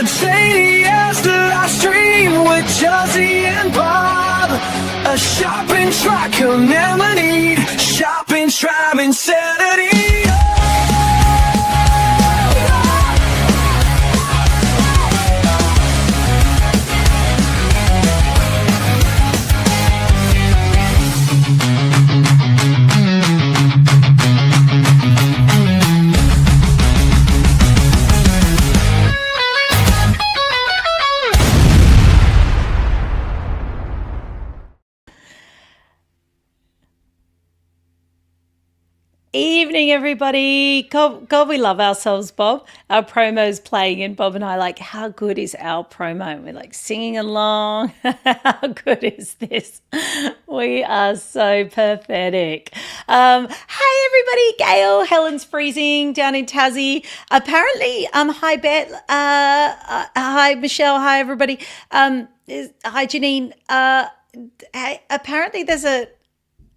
the JDS that I stream with Juzzy and Bob. A shopping track you'll never need. Shopping tribe insanity. Evening, everybody. God, we love ourselves, Bob. Our promo's playing and Bob and I are like, how good is our promo? And we're like singing along. How good is this? We are so pathetic. Hi, everybody. Gail, Helen's freezing down in Tassie. Apparently, hi, Bet. Hi, Michelle. Hi, everybody. Hi, Janine. Apparently,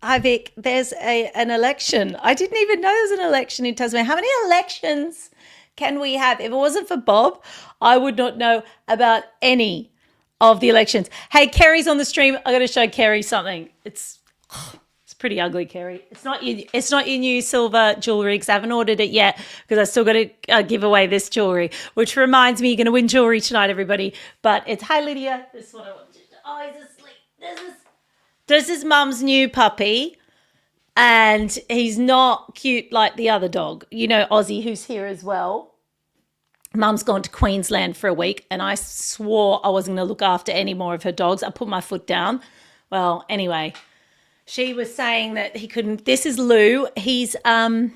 Hi, Vic. There's an election. I didn't even know there was an election in Tasmania. How many elections can we have? If it wasn't for Bob, I would not know about any of the elections. Hey, Kerry's on the stream. I got to show Kerry something. It's pretty ugly, Kerry. It's not your new silver jewelry because I haven't ordered it yet because I still got to give away this jewelry, which reminds me you're going to win jewelry tonight, everybody. But it's, hi, Lydia. This is what I want you to, oh, he's asleep. This is Mum's new puppy, and he's not cute like the other dog. You know, Ozzy, who's here as well. Mum's gone to Queensland for a week, and I swore I wasn't going to look after any more of her dogs. I put my foot down. Well, anyway, she was saying that he couldn't. This is Lou. He's, I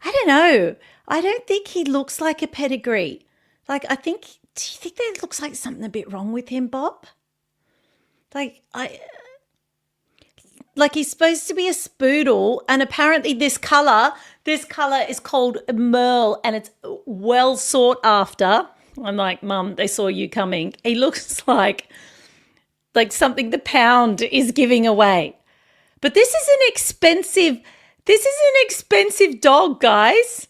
don't know. I don't think he looks like a pedigree. Do you think there looks like something a bit wrong with him, Bob? Like he's supposed to be a spoodle, and apparently this color is called Merle, and it's well sought after. I'm like, Mum, they saw you coming. He looks like something the pound is giving away. But this is an expensive dog, guys.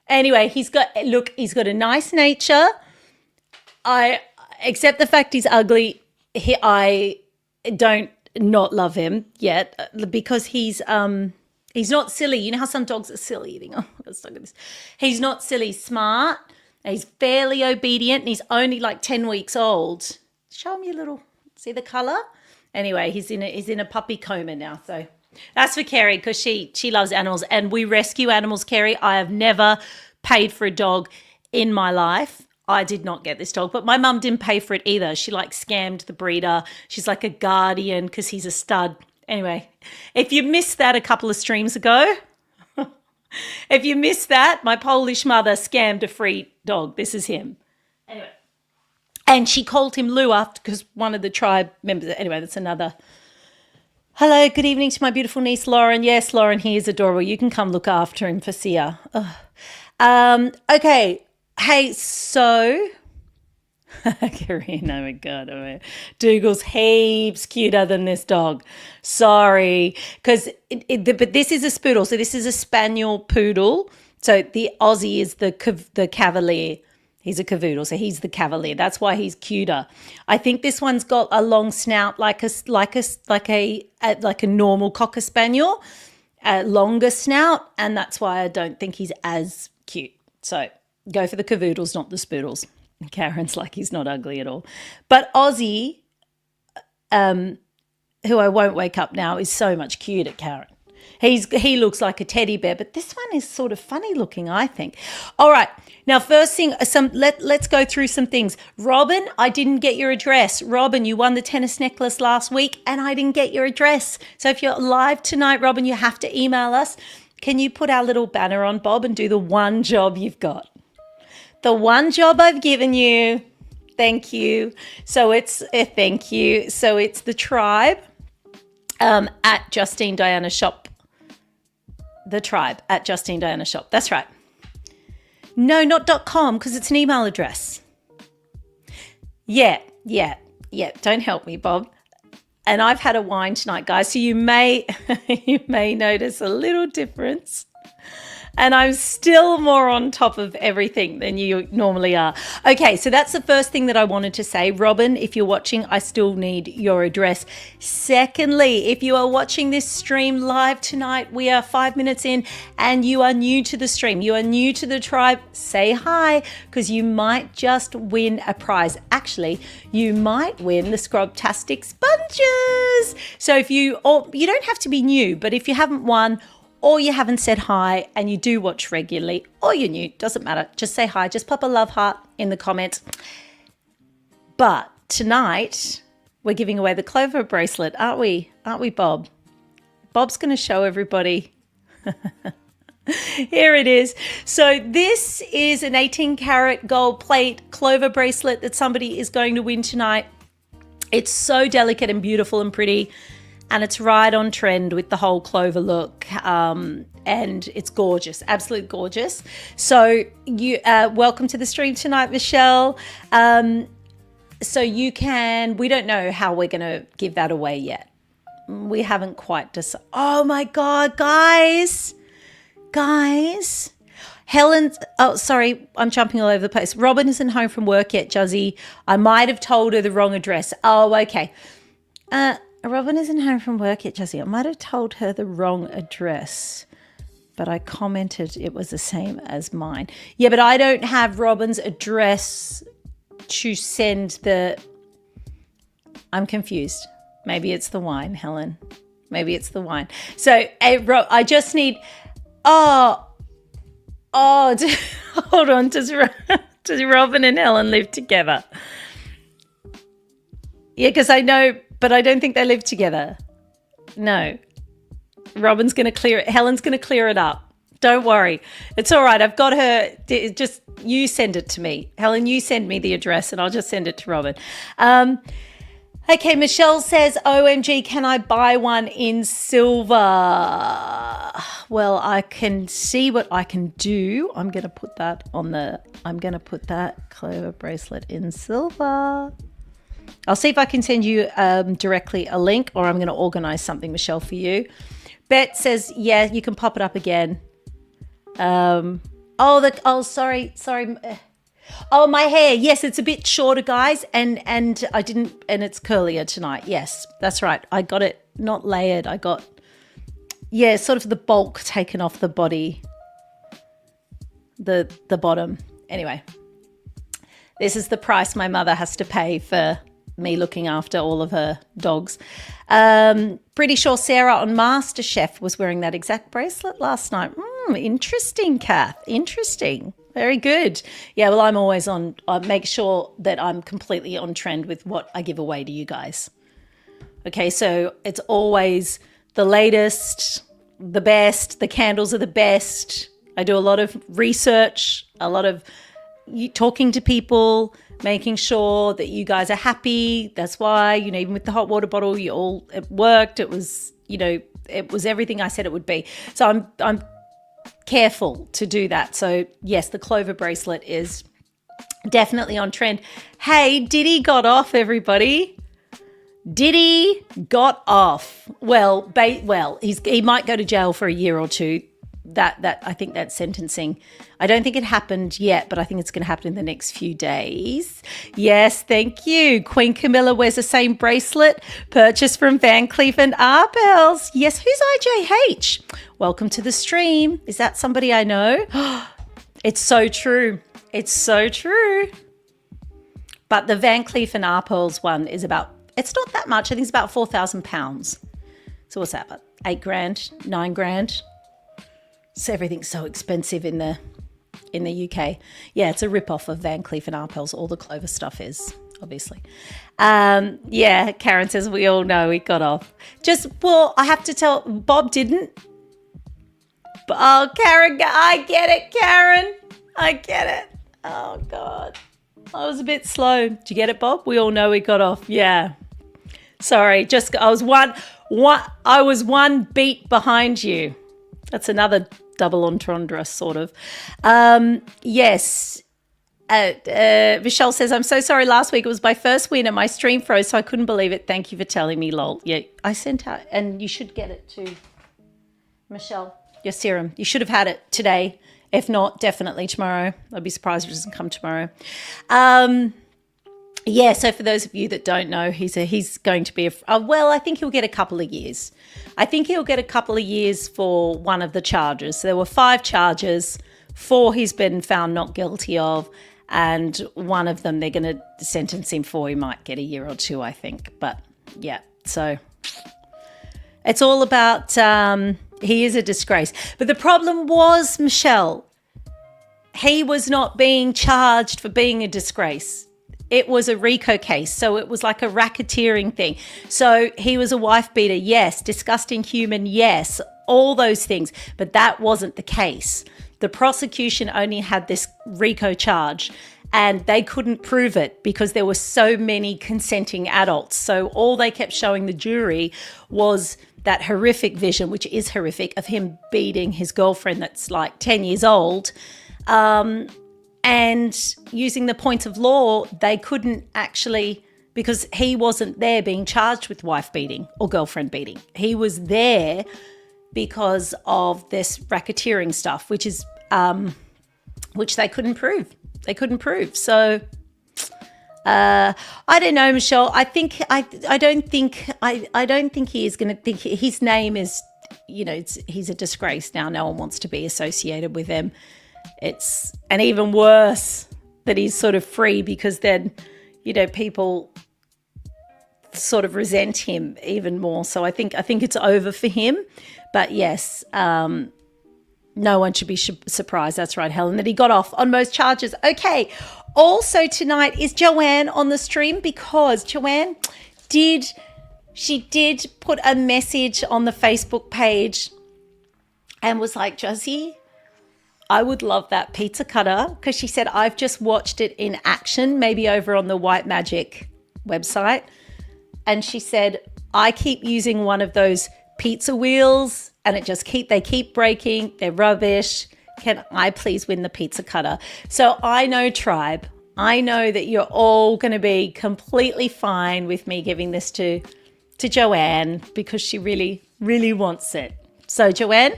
Anyway, he's got a nice nature. I accept the fact he's ugly. I don't not love him yet because he's not silly. You know how some dogs are silly? Oh, let's look at this. He's not silly, smart. He's fairly obedient, and he's only like 10 weeks old. Show me a little. See the color? Anyway, he's in a puppy coma now. So that's for Kerry because she loves animals, and we rescue animals. Kerry, I have never paid for a dog in my life. I did not get this dog, but my mum didn't pay for it either. She scammed the breeder. She's like a guardian because he's a stud. Anyway, if you missed that a couple of streams ago, my Polish mother scammed a free dog. This is him. Anyway, and she called him Lou after because one of the tribe members. Anyway, that's another. Hello, good evening to my beautiful niece Lauren. Yes, Lauren, he is adorable. You can come look after him for Sia. Okay. Hey, so, Karine, oh my God, Dougal's heaps cuter than this dog. Sorry, but this is a spoodle, so this is a spaniel poodle. So the Aussie is the cavalier. He's a cavoodle, so he's the cavalier. That's why he's cuter. I think this one's got a long snout like a normal cocker spaniel, a longer snout, and that's why I don't think he's as cute. So go for the cavoodles, not the spoodles. Karen's like, he's not ugly at all. But Ozzy, who I won't wake up now, is so much cuter, Karen. He looks like a teddy bear, but this one is sort of funny looking, I think. All right. Now, first thing, let's go through some things. Robin, I didn't get your address. Robin, you won the tennis necklace last week, and I didn't get your address. So if you're live tonight, Robin, you have to email us. Can you put our little banner on, Bob, and do the one job you've got? The one job I've given you. Thank you. So it's thank you. So it's the tribe at Justine Diana Shop. The tribe at Justine Diana Shop. That's right. No, not .com because it's an email address. Yeah. Don't help me, Bob. And I've had a wine tonight, guys. So you may notice a little difference. and I'm still more on top of everything than you normally are. Okay, so that's the first thing that I wanted to say. Robin, if you're watching, I still need your address. Secondly, if you are watching this stream live tonight, we are 5 minutes in and you are new to the stream, you are new to the tribe, say hi, because you might just win a prize. Actually, you might win the Scrubtastic sponges. So if you don't have to be new, but if you haven't won or you haven't said hi and you do watch regularly or you're new, doesn't matter, just say hi, just pop a love heart in the comments. But tonight we're giving away the Clover bracelet, aren't we, Bob? Bob's going to show everybody. Here it is. So this is an 18 karat gold plate Clover bracelet that somebody is going to win tonight. It's so delicate and beautiful and pretty, and it's right on trend with the whole Clover look, and it's gorgeous, absolutely gorgeous. So you welcome to the stream tonight, Michelle. So you can, we don't know how we're going to give that away yet. We haven't quite decided. Oh my God, guys. Helen, oh, sorry, I'm jumping all over the place. Robin isn't home from work yet, Juzzy. I might have told her the wrong address. Oh, okay. Robin isn't home from work yet, Juzzy. I might have told her the wrong address, but I commented it was the same as mine. Yeah, but I don't have Robin's address to send the... I'm confused. Maybe it's the wine, Helen. Maybe it's the wine. So I just need... Oh, hold on. Does Robin and Helen live together? Yeah, because I know, but I don't think they live together. No. Robin's going to clear it. Helen's going to clear it up. Don't worry. It's all right. I've got her. Just you send it to me. Helen, you send me the address and I'll just send it to Robin. Okay, Michelle says, OMG, can I buy one in silver? Well, I can see what I can do. I'm going to put that Clover bracelet in silver. I'll see if I can send you directly a link, or I'm going to organize something, Michelle, for you. Bet says, yeah, you can pop it up again. Sorry. Oh, my hair. Yes, it's a bit shorter, guys, and it's curlier tonight. Yes, that's right. I got it not layered. I got, yeah, sort of the bulk taken off the body, the bottom. Anyway, this is the price my mother has to pay for me looking after all of her dogs. Pretty sure Sarah on MasterChef was wearing that exact bracelet last night. Interesting, Kath. Interesting. Very good. Yeah, well, I'm always on. I make sure that I'm completely on trend with what I give away to you guys. Okay, so it's always the latest, the best. The candles are the best. I do a lot of research, a lot of talking to people, making sure that you guys are happy. That's why, even with the hot water bottle, it worked. It was, it was everything I said it would be. So I'm careful to do that. So yes, the Clover bracelet is definitely on trend. Hey, Diddy got off, everybody. Diddy got off. Well, he might go to jail for a year or two. That I think that sentencing, I don't think it happened yet, but I think it's going to happen in the next few days. Yes, thank you. Queen Camilla wears the same bracelet purchased from Van Cleef and Arpels. Yes, who's IJH? Welcome to the stream. Is that somebody I know? It's so true. It's so true. But the Van Cleef and Arpels one is it's not that much. I think it's about £4,000. So what's that? About $8,000, $9,000. So everything's so expensive in the UK. Yeah, it's a rip-off of Van Cleef and Arpels. All the Clover stuff is, obviously. Yeah, Karen says, we all know he got off. I have to tell, Bob didn't. Oh, Karen, I get it, Karen. I get it. Oh, God. I was a bit slow. Did you get it, Bob? We all know he got off. Yeah. Sorry, I was one beat behind you. That's another double entendre, sort of. Yes. Michelle says, I'm so sorry. Last week it was my first win and my stream froze, so I couldn't believe it. Thank you for telling me, lol. Yeah, I sent out, and you should get it too. Michelle, your serum. You should have had it today. If not, definitely tomorrow. I'd be surprised if it doesn't come tomorrow. Yeah, so for those of you that don't know, he's going to be well, I think he'll get a couple of years. I think he'll get a couple of years for one of the charges. So there were 5 charges, 4 he's been found not guilty of, and one of them they're going to sentence him for. He might get a year or 2, I think. But yeah, so it's all about he is a disgrace. But the problem was, Michelle, he was not being charged for being a disgrace. It was a RICO case, so it was like a racketeering thing. So he was a wife beater, yes. Disgusting human, yes. All those things. But that wasn't the case. The prosecution only had this RICO charge, and they couldn't prove it because there were so many consenting adults. So all they kept showing the jury was that horrific vision, which is horrific, of him beating his girlfriend that's like 10 years old. And using the point of law, they couldn't actually, because he wasn't there being charged with wife beating or girlfriend beating. He was there because of this racketeering stuff, which is which they couldn't prove. They couldn't prove. So I don't know, Michelle. I don't think he is going to think his name is, he's a disgrace now. No one wants to be associated with him. And even worse that he's sort of free, because then, people sort of resent him even more. So I think it's over for him. But yes, no one should be surprised. That's right, Helen, that he got off on most charges. Okay. Also tonight is Joanne on the stream, because Joanne did put a message on the Facebook page and was like, Josie, I would love that pizza cutter, because she said, I've just watched it in action, maybe over on the White Magic website. And she said, I keep using one of those pizza wheels and they keep breaking. They're rubbish. Can I please win the pizza cutter? So I know, tribe, I know that you're all going to be completely fine with me giving this to Joanne, because she really, really wants it. So Joanne,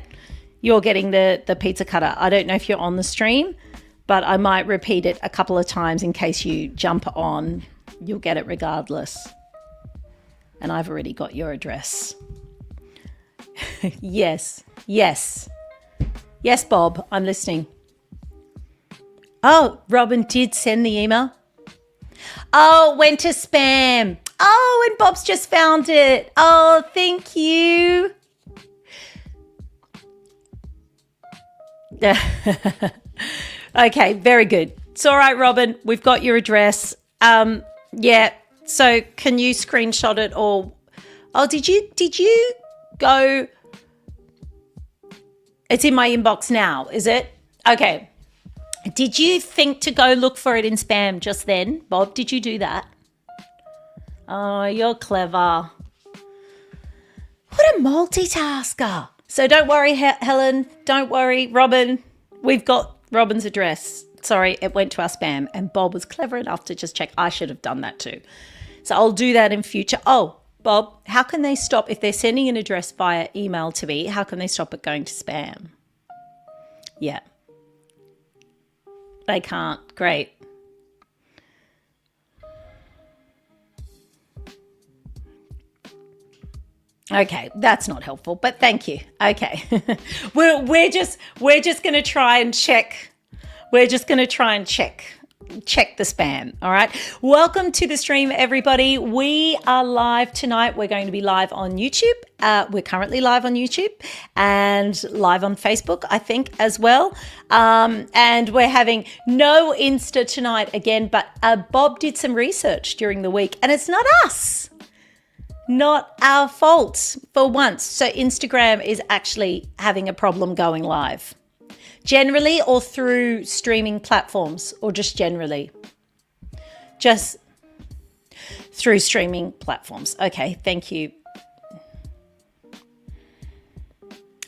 you're getting the pizza cutter. I don't know if you're on the stream, but I might repeat it a couple of times in case you jump on. You'll get it regardless. And I've already got your address. Yes, Bob, I'm listening. Oh, Robin did send the email. Oh, went to spam. Oh, and Bob's just found it. Oh, thank you. Okay, very good. It's all right, Robin. We've got your address. Yeah. So can you screenshot it, or did you go? It's in my inbox now, is it? Okay. Did you think to go look for it in spam just then, Bob? Did you do that? Oh, you're clever. What a multitasker. So don't worry, Helen. Don't worry, Robin. We've got Robin's address. Sorry, it went to our spam, and Bob was clever enough to just check. I should have done that too. So I'll do that in future. Oh, Bob, how can they stop, if they're sending an address via email to me, how can they stop it going to spam? Yeah. They can't. Great. Okay, that's not helpful, but thank you. Okay. we're just going to try and check. We're just going to try and check the spam. All right. Welcome to the stream, everybody. We are live tonight. We're going to be live on YouTube. We're currently live on YouTube and live on Facebook, I think, as well. And we're having no Insta tonight again, but Bob did some research during the week, and it's not us. Not our fault for once. So Instagram is actually having a problem going live. Generally, or through streaming platforms, or just generally? Just through streaming platforms. Okay, thank you.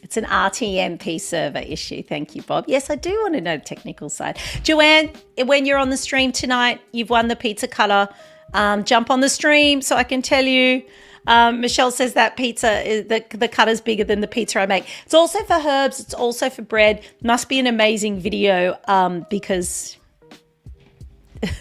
It's an RTMP server issue. Thank you, Bob. Yes, I do want to know the technical side. Joanne, when you're on the stream tonight, you've won the pizza cutter. Jump on the stream so I can tell you. Michelle says that pizza, the cutter's bigger than the pizza I make. It's also for herbs. It's also for bread. Must be an amazing video because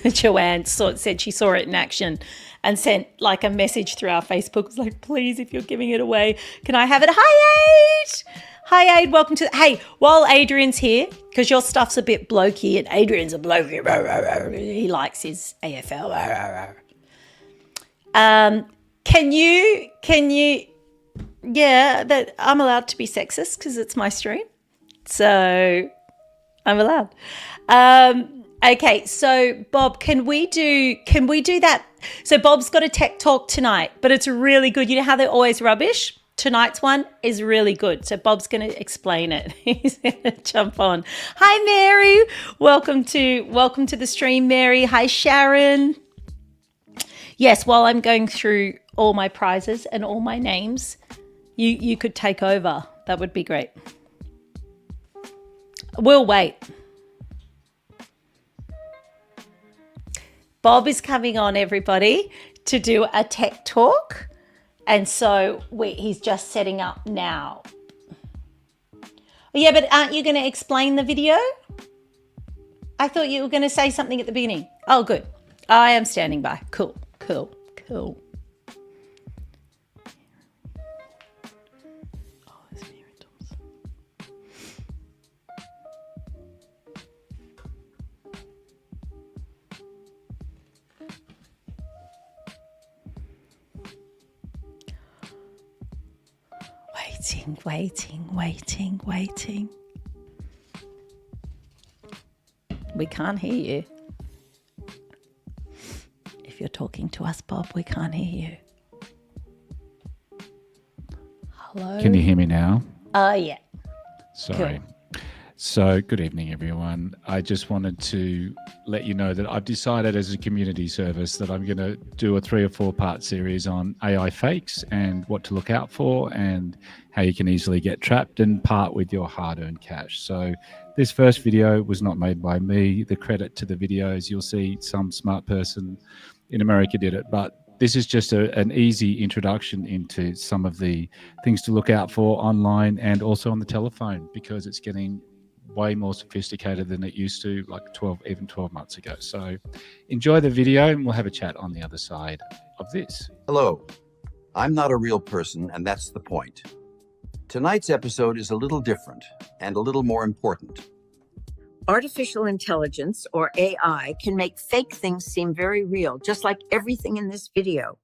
Joanne said she saw it in action and sent like a message through our Facebook. It was like, please, if you're giving it away, can I have it? Hi, Aid. Hi, Aid. Welcome to... Hey, while Adrian's here, because your stuff's a bit blokey and Adrian's a blokey. He likes his AFL. Can you... Yeah, that I'm allowed to be sexist because it's my stream. So I'm allowed. Okay, so Bob, can we do that? So Bob's got a tech talk tonight, but it's really good. You know how they're always rubbish? Tonight's one is really good. So Bob's going to explain it. He's going to jump on. Hi, Mary. Welcome to the stream, Mary. Hi, Sharon. Yes, while I'm going through all my prizes and all my names, you could take over. That would be great. We'll wait. Bob is coming on, everybody, to do a tech talk. And so he's just setting up now. Yeah, but aren't you going to explain the video? I thought you were going to say something at the beginning. Oh, good. I am standing by. Cool. Waiting. We can't hear you. If you're talking to us, Bob, we can't hear you. Hello? Can you hear me now? Yeah. Sorry. Cool. So, good evening, everyone. I just wanted to let you know that I've decided as a community service that I'm going to do a 3 or 4 part series on AI fakes and what to look out for and how you can easily get trapped and part with your hard-earned cash. So this first video was not made by me. The credit to the videos, you'll see some smart person in America did it, but this is just an easy introduction into some of the things to look out for online and also on the telephone, because it's getting way more sophisticated than it used to, like 12 months ago. So enjoy the video and we'll have a chat on the other side of this. Hello, I'm not a real person, and that's the point. Tonight's episode is a little different and a little more important. Artificial intelligence, or AI, can make fake things seem very real, just like everything in this video.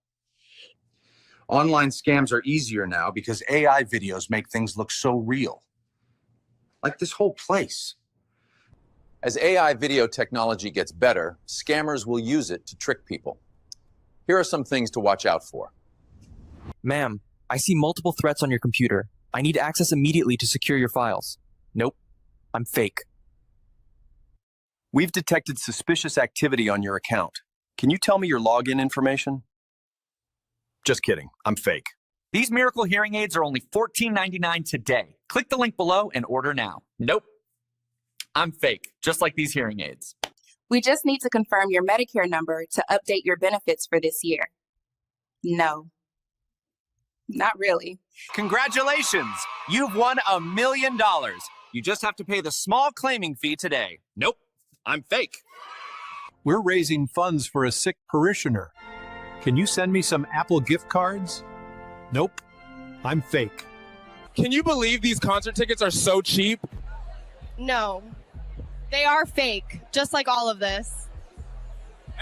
Online scams are easier now because AI videos make things look so real. Like this whole place. As AI video technology gets better, scammers will use it to trick people. Here are some things to watch out for. Ma'am, I see multiple threats on your computer. I need access immediately to secure your files. Nope, I'm fake. We've detected suspicious activity on your account. Can you tell me your login information? Just kidding, I'm fake. These miracle hearing aids are only $14.99 today. Click the link below and order now. Nope, I'm fake, just like these hearing aids. We just need to confirm your Medicare number to update your benefits for this year. No, not really. Congratulations, you've won $1 million. You just have to pay the small claiming fee today. Nope, I'm fake. We're raising funds for a sick parishioner. Can you send me some Apple gift cards? Nope, I'm fake. Can you believe these concert tickets are so cheap? No, they are fake, just like all of this.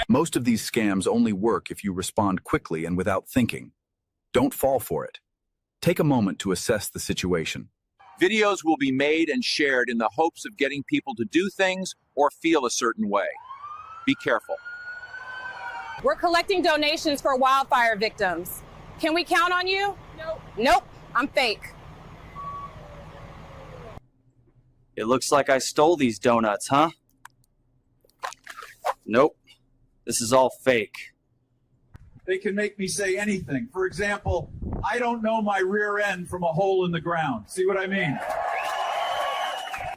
Most of these scams only work if you respond quickly and without thinking. Don't fall for it. Take a moment to assess the situation. Videos will be made and shared in the hopes of getting people to do things or feel a certain way. Be careful. We're collecting donations for wildfire victims. Can we count on you? Nope, I'm fake. It looks like I stole these donuts, huh? Nope, this is all fake. They can make me say anything. For example, I don't know my rear end from a hole in the ground. See what I mean?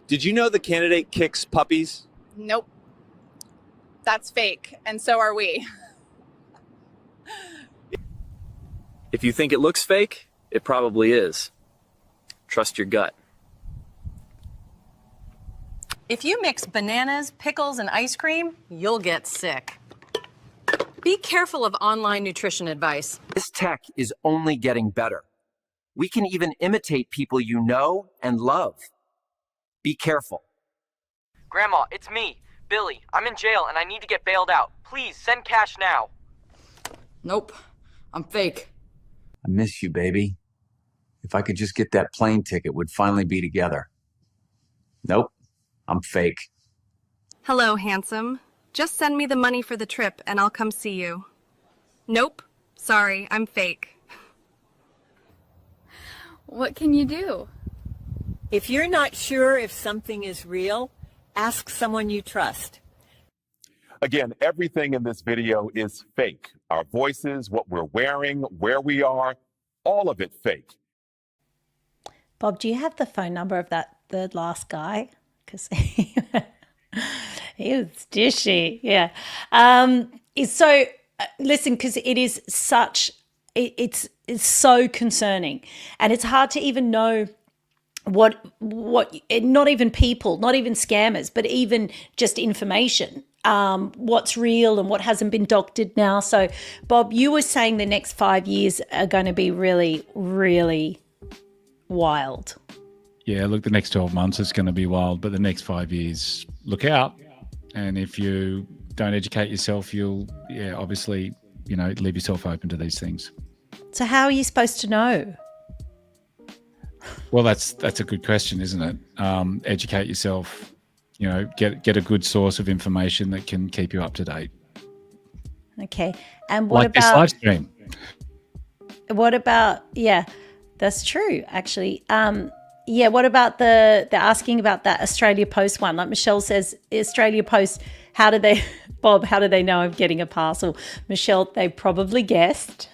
Did you know the candidate kicks puppies? Nope. That's fake, and so are we. If you think it looks fake, it probably is. Trust your gut. If you mix bananas, pickles, and ice cream, you'll get sick. Be careful of online nutrition advice. This tech is only getting better. We can even imitate people you know and love. Be careful. Grandma, it's me, Billy. I'm in jail and I need to get bailed out. Please send cash now. Nope, I'm fake. I miss you, baby. If I could just get that plane ticket, we'd finally be together. Nope, I'm fake. Hello, handsome. Just send me the money for the trip and I'll come see you. Nope, sorry, I'm fake. What can you do? If you're not sure if something is real, ask someone you trust. Again, everything in this video is fake. Our voices, what we're wearing, where we are, all of it fake. Bob, do you have the phone number of that third last guy? Because he was dishy. Yeah. So listen, because it is such, it's so concerning, and it's hard to even know what not even people, not even scammers, but even just information, what's real and what hasn't been doctored now. So Bob, you were saying the next 5 years are going to be really, really wild. Yeah, look, the next 12 months is going to be wild, but the next 5 years, look out. And if you don't educate yourself, you'll, obviously, leave yourself open to these things. So how are you supposed to know? Well, that's a good question, isn't it? Educate yourself, get a good source of information that can keep you up to date. Okay. And what like about this live stream? What about, yeah, that's true, actually. What about they're asking about that Australia Post one? Like Michelle says, Australia Post, Bob, how do they know I'm getting a parcel? Michelle, they probably guessed.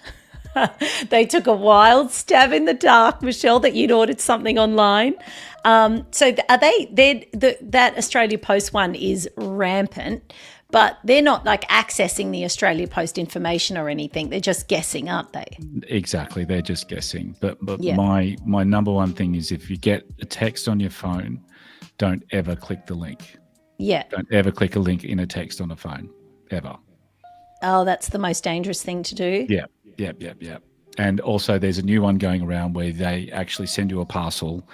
They took a wild stab in the dark, Michelle, that you'd ordered something online. So are that Australia Post one is rampant, but they're not like accessing the Australia Post information or anything. They're just guessing, aren't they? Exactly. They're just guessing. But yeah. my number one thing is if you get a text on your phone, don't ever click the link. Yeah. Don't ever click a link in a text on a phone, ever. Oh, that's the most dangerous thing to do. Yeah. And also there's a new one going around where they actually send you a parcel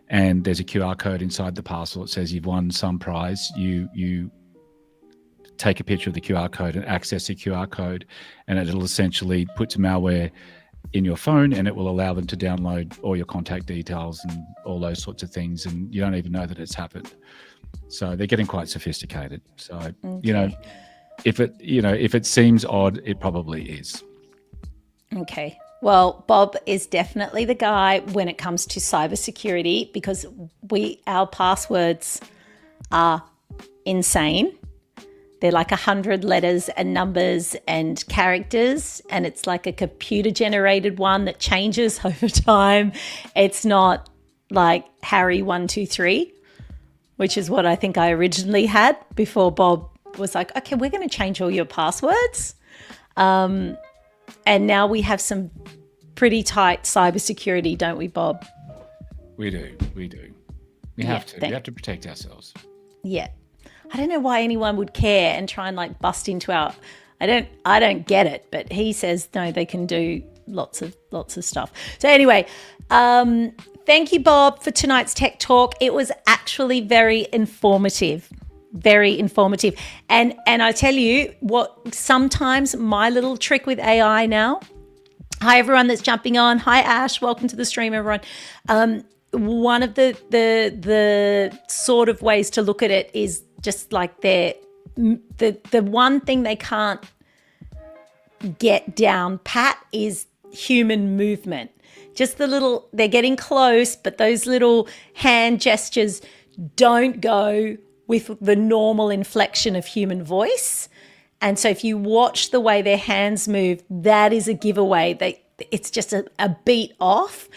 and there's a QR code inside the parcel. It says you've won some prize. You take a picture of the QR code and access the QR code, and it'll essentially put some malware in your phone and it will allow them to download all your contact details and all those sorts of things, and you don't even know that it's happened. So they're getting quite sophisticated. So, Okay. if it seems odd, it probably is. Okay. Well, Bob is definitely the guy when it comes to cybersecurity, because our passwords are insane. They're like 100 letters and numbers and characters, and it's like a computer-generated one that changes over time. It's not like Harry 123, which is what I think I originally had before Bob was like, okay, we're going to change all your passwords. And now we have some pretty tight cybersecurity, don't we, Bob? We do. We have to. We have to protect ourselves. Yeah. I don't know why anyone would care and try and like bust into our. I don't get it, but he says no, they can do lots of stuff. So anyway, thank you, Bob, for tonight's Tech Talk. It was actually very informative. Very informative. And I tell you what, sometimes my little trick with AI now. Hi, everyone that's jumping on. Hi, Ash. Welcome to the stream, everyone. One of the sort of ways to look at it is just like the one thing they can't get down pat is human movement. Just they're getting close, but those little hand gestures don't go with the normal inflection of human voice. And so if you watch the way their hands move, that is a giveaway. It's just a beat off,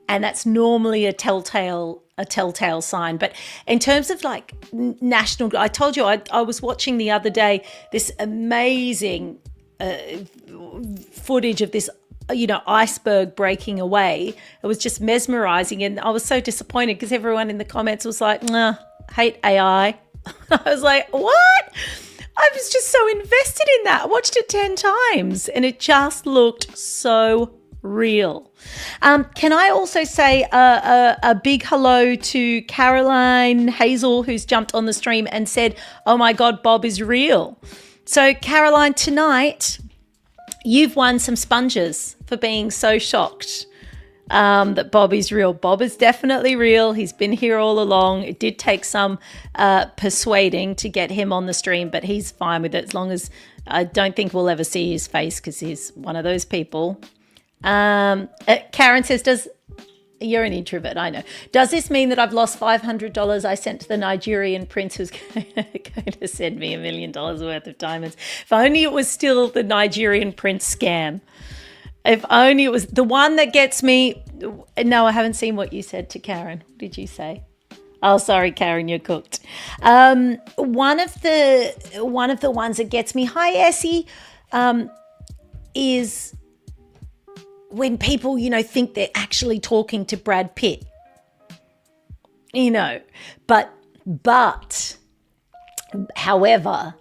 and that's normally a telltale sign. But in terms of like national, I told you I was watching the other day this amazing footage of this iceberg breaking away. It was just mesmerizing. And I was so disappointed because everyone in the comments was like, nah, hate AI. I was like, what? I was just so invested in that. I watched it 10 times and it just looked so real. Can I also say a big hello to Caroline Hazel, who's jumped on the stream and said, oh my God, Bob is real. So Caroline, tonight you've won some sponges for being so shocked that Bob is real. Bob is definitely real. He's been here all along. It did take some persuading to get him on the stream, but he's fine with it as long as I don't think we'll ever see his face because he's one of those people. Karen says, you're an introvert, I know. Does this mean that I've lost $500 I sent to the Nigerian prince who's going to send me $1 million worth of diamonds? If only it was still the Nigerian prince scam. If only it was the one that gets me. No, I haven't seen what you said to Karen. What did you say? Oh, sorry, Karen, you're cooked. One of the ones that gets me, hi, Essie, is when people, think they're actually talking to Brad Pitt. But however,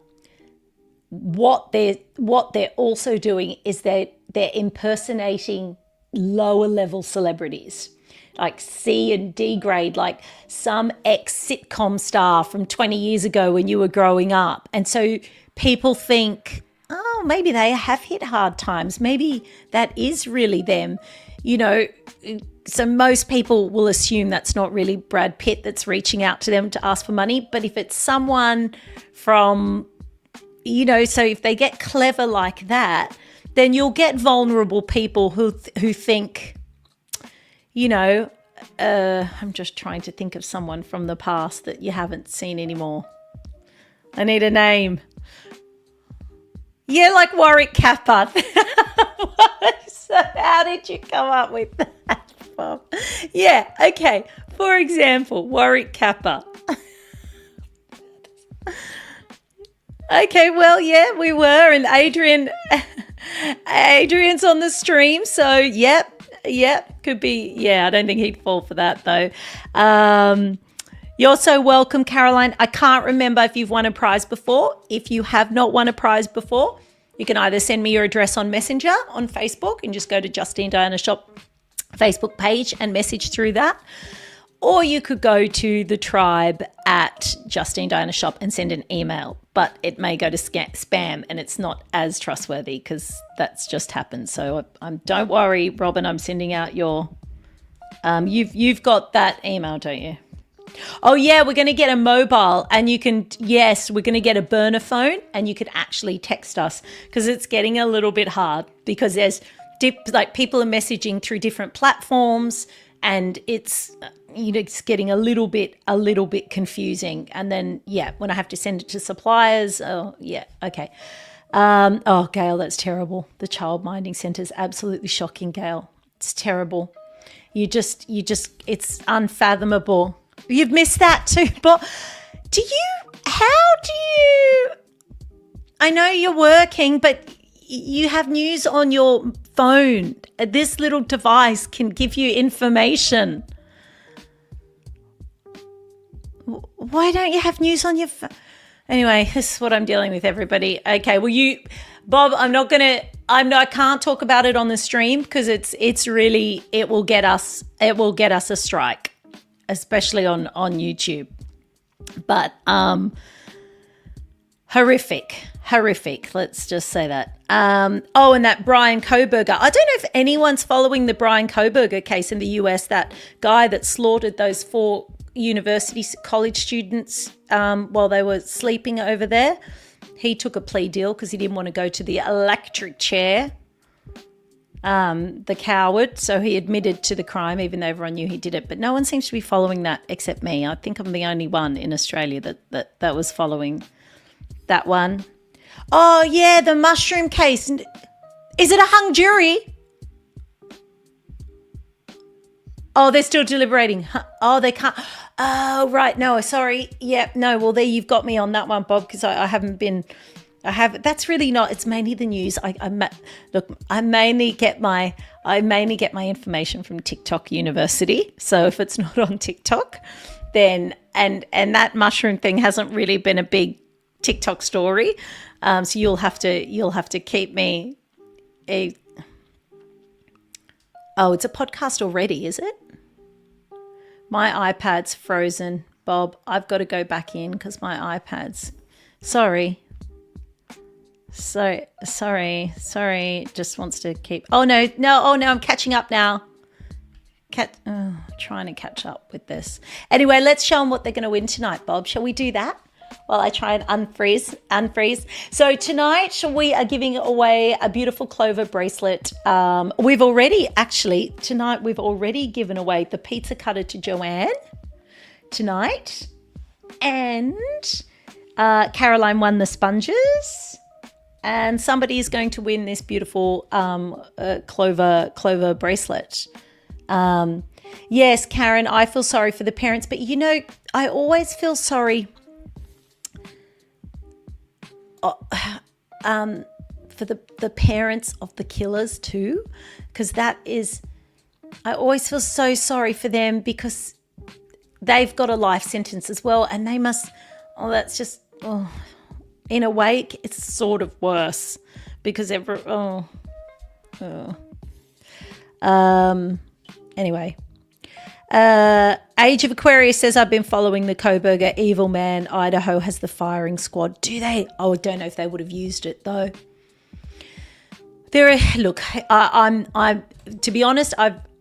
what they're also doing is they're impersonating lower level celebrities, like C and D grade, like some ex-sitcom star from 20 years ago when you were growing up. And so people think, oh, maybe they have hit hard times. Maybe that is really them, So most people will assume that's not really Brad Pitt that's reaching out to them to ask for money. But if it's someone from, so if they get clever like that, then you'll get vulnerable people who think, I'm just trying to think of someone from the past that you haven't seen anymore. I need a name. Yeah, like Warwick Capper. So how did you come up with that, Bob? Yeah, okay. For example, Warwick Capper. Okay, well, yeah, we were. And Adrian's on the stream. So, yep, could be. Yeah, I don't think he'd fall for that, though. You're so welcome, Caroline. I can't remember if you've won a prize before. If you have not won a prize before, you can either send me your address on Messenger on Facebook and just go to Justine Diana Shop Facebook page and message through that. Or you could go to the tribe at Justine Diana Shop and send an email. But it may go to spam and it's not as trustworthy because that's just happened. So don't worry, Robin, I'm sending out your... You've got that email, don't you? Oh, yeah, we're going to get a mobile and we're going to get a burner phone and you could actually text us because it's getting a little bit hard because there's people are messaging through different platforms and it's getting a little bit confusing. And then, when I have to send it to suppliers, okay. Gail, that's terrible. The child minding centre is absolutely shocking, Gail. It's terrible. It's unfathomable. You've missed that too, but I know you're working, but you have news on your phone. This little device can give you information. Why don't you have news on your phone? Anyway, this is what I'm dealing with, everybody. Okay, well, Bob, I can't talk about it on the stream because it will get us a strike. Especially on YouTube. But horrific. Let's just say that. And that Brian Kohberger. I don't know if anyone's following the Brian Kohberger case in the US, that guy that slaughtered those 4 college students while they were sleeping over there. He took a plea deal because he didn't want to go to the electric chair. The coward. So he admitted to the crime, even though everyone knew he did it. But no one seems to be following that except me. I think I'm the only one in Australia that was following that one. Oh, yeah, the mushroom case. Is it a hung jury? Oh, they're still deliberating. Oh, they can't. Oh, right. No, sorry. Yeah, no. Well, there you've got me on that one, Bob, because I haven't been That's really not. It's mainly the news. I mainly get my information from TikTok University. So if it's not on TikTok, then and that mushroom thing hasn't really been a big TikTok story. So you'll have to keep me a. Oh, it's a podcast already, is it? My iPad's frozen, Bob. I've got to go back in because my iPad's. Sorry. So sorry. Just wants to keep. Oh no. I'm catching up now. Trying to catch up with this. Anyway, let's show them what they're going to win tonight, Bob. Shall we do that? While I try and unfreeze. So tonight we are giving away a beautiful Clover bracelet. We've already given away the pizza cutter to Joanne tonight, and Caroline won the sponges, and somebody is going to win this beautiful Clover bracelet. Yes, Karen, I feel sorry for the parents, but I always feel sorry for the parents of the killers too, because I always feel so sorry for them because they've got a life sentence as well, and they must. In a way, it's sort of worse because anyway. Age of Aquarius says, I've been following the Coburger Evil Man. Idaho has the firing squad. Do they? Oh, I don't know if they would have used it though. I'm to be honest,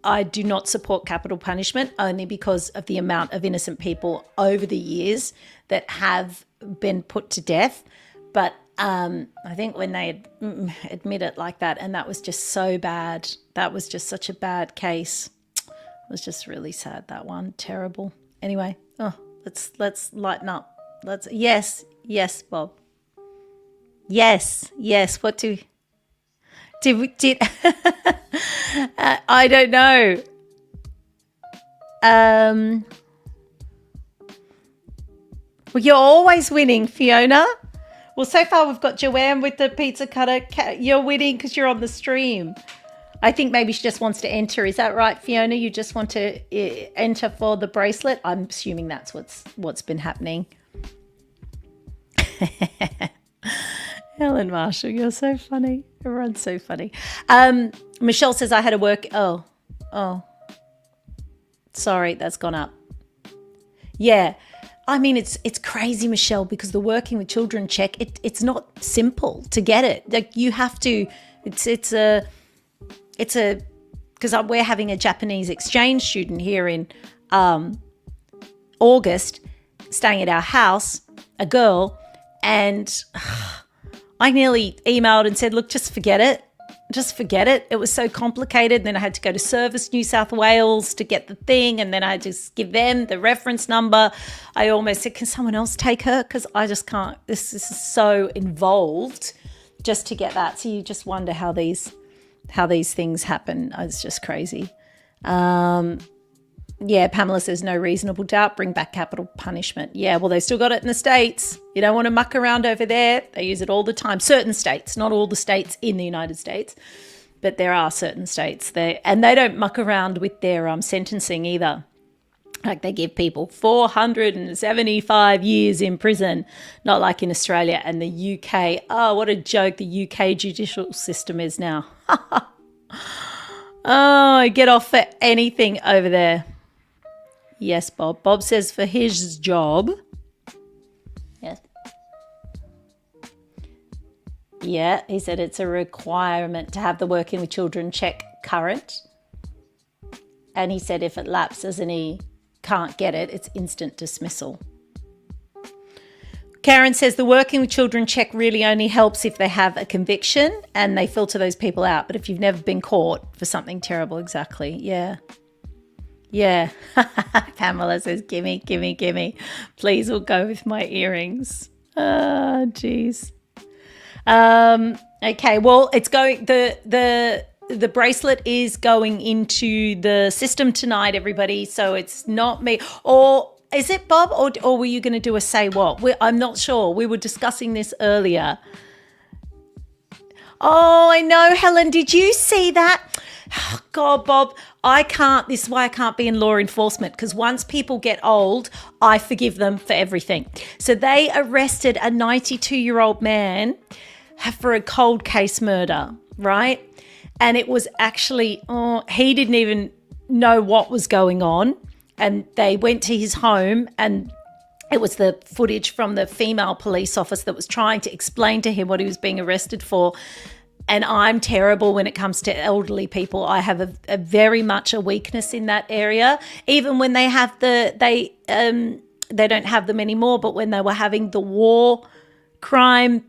I do not support capital punishment only because of the amount of innocent people over the years that have been put to death. But I think when they admit it like that, and that was just so bad. That was just such a bad case. It was just really sad, that one. Terrible. Anyway, let's lighten up. Yes, Bob. Yes. What did I don't know. Well, you're always winning, Fiona. Well, so far we've got Joanne with the pizza cutter. You're winning because you're on the stream. I think maybe she just wants to enter. Is that right, Fiona? You just want to enter for the bracelet? I'm assuming that's what's been happening. Helen Marshall, you're so funny. Everyone's so funny. Michelle says, I had to work. Oh. Sorry, that's gone up. Yeah. I mean, it's crazy, Michelle, because the working with children check, it's not simple to get it. Like you have to, because we're having a Japanese exchange student here in August, staying at our house, a girl, and I nearly emailed and said, look, just forget it. Just forget it. It was so complicated. Then I had to go to Service New South Wales to get the thing, and then I just give them the reference number. I almost said, can someone else take her? Because I just can't. This is so involved just to get that. So you just wonder how these things happen. It's just crazy. Yeah, Pamela says no reasonable doubt. Bring back capital punishment. Yeah, well, they still got it in the States. You don't want to muck around over there. They use it all the time. Certain states, not all the states in the United States, but there are certain states there, and they don't muck around with their sentencing either. Like they give people 475 years in prison, not like in Australia and the UK. Oh, what a joke the UK judicial system is now. Oh, get off for anything over there. Yes, Bob. Bob says for his job. Yes. Yeah, he said it's a requirement to have the working with children check current. And he said if it lapses and he can't get it, it's instant dismissal. Karen says the working with children check really only helps if they have a conviction and they filter those people out. But if you've never been caught for something terrible, exactly. Yeah. Yeah. Pamela says, gimme. Please, we'll go with my earrings. Oh, geez. Okay, well, it's going, the bracelet is going into the system tonight, everybody. So it's not me. Or is it Bob? Or were you going to do a say what? I'm not sure. We were discussing this earlier. Oh, I know, Helen. Did you see that? Oh, God, Bob, this is why I can't be in law enforcement, because once people get old, I forgive them for everything. So they arrested a 92-year-old man for a cold case murder, right? And it was actually, he didn't even know what was going on. And they went to his home, and it was the footage from the female police officer that was trying to explain to him what he was being arrested for. And I'm terrible when it comes to elderly people. I have a very much a weakness in that area. Even when they have they don't have them anymore, but when they were having the war crime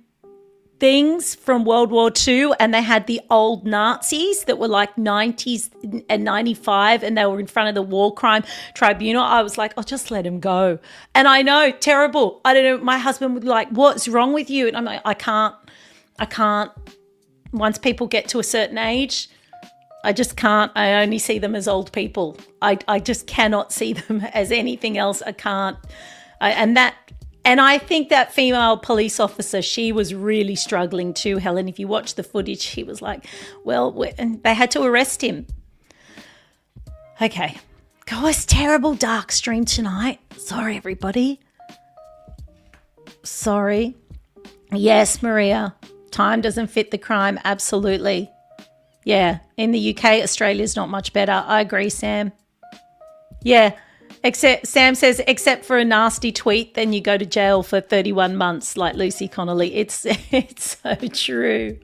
things from World War II, and they had the old Nazis that were like 90s and 95, and they were in front of the war crime tribunal, I was like, oh, just let him go. And I know, terrible. I don't know, my husband would be like, what's wrong with you? And I'm like, I can't. Once people get to a certain age, I just can't. I only see them as old people. I just cannot see them as anything else. I can't. And I think that female police officer, she was really struggling too, Helen. If you watch the footage, he was like, and they had to arrest him. Okay. Guys, terrible dark stream tonight. Sorry, everybody. Sorry. Yes, Maria. Time doesn't fit the crime. Absolutely. Yeah. In the UK, Australia's not much better. I agree, Sam. Yeah. Sam says, except for a nasty tweet, then you go to jail for 31 months, like Lucy Connolly. It's so true.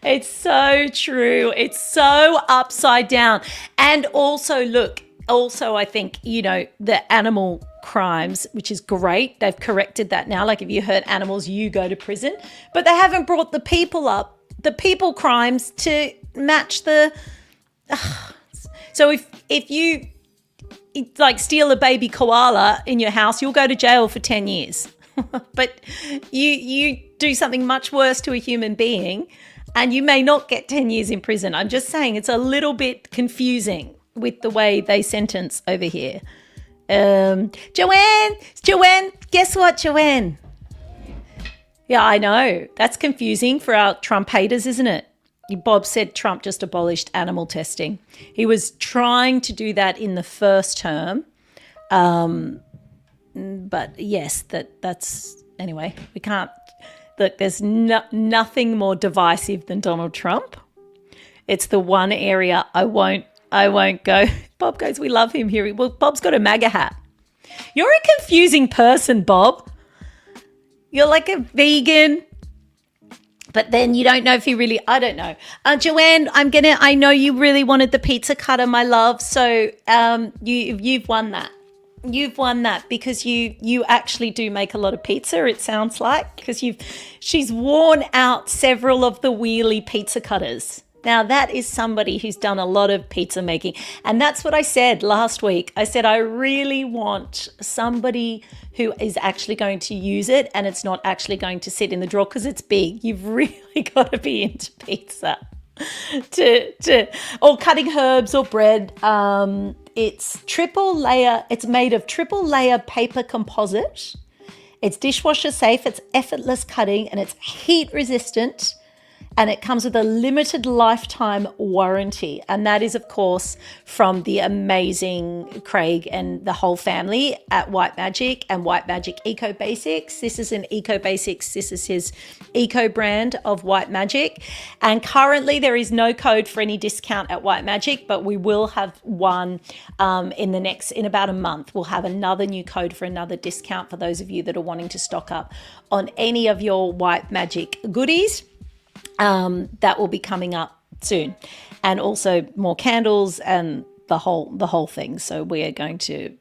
It's so true. It's so upside down. And also, look, I think, the animal crimes, which is great. They've corrected that now. Like if you hurt animals, you go to prison. But they haven't brought the people up, the people crimes to match the... So if you... like steal a baby koala in your house, you'll go to jail for 10 years. But you do something much worse to a human being and you may not get 10 years in prison. I'm just saying it's a little bit confusing with the way they sentence over here. Joanne, guess what, Joanne? Yeah, I know. That's confusing for our Trump haters, isn't it? Bob said Trump just abolished animal testing. He was trying to do that in the first term. But yes, that's anyway, we can't look, there's nothing more divisive than Donald Trump. It's the one area I won't go. Bob goes, we love him here. Well, Bob's got a MAGA hat. You're a confusing person, Bob. You're like a vegan. But then you don't know if he really, I don't know. Joanne, I know you really wanted the pizza cutter, my love. So you've won that. You've won that because you actually do make a lot of pizza, it sounds like, because she's worn out several of the wheelie pizza cutters. Now that is somebody who's done a lot of pizza making. And that's what I said last week. I said, I really want somebody who is actually going to use it and it's not actually going to sit in the drawer because it's big. You've really got to be into pizza or cutting herbs or bread. It's triple layer. It's made of triple layer paper composite. It's dishwasher safe. It's effortless cutting and it's heat resistant. And it comes with a limited lifetime warranty. And that is, of course, from the amazing Craig and the whole family at White Magic and White Magic Eco Basics. This is an Eco Basics. This is his eco brand of White Magic. And currently there is no code for any discount at White Magic, but we will have one in about a month. We'll have another new code for another discount for those of you that are wanting to stock up on any of your White Magic goodies. That will be coming up soon, and also more candles and the whole thing. So we are going to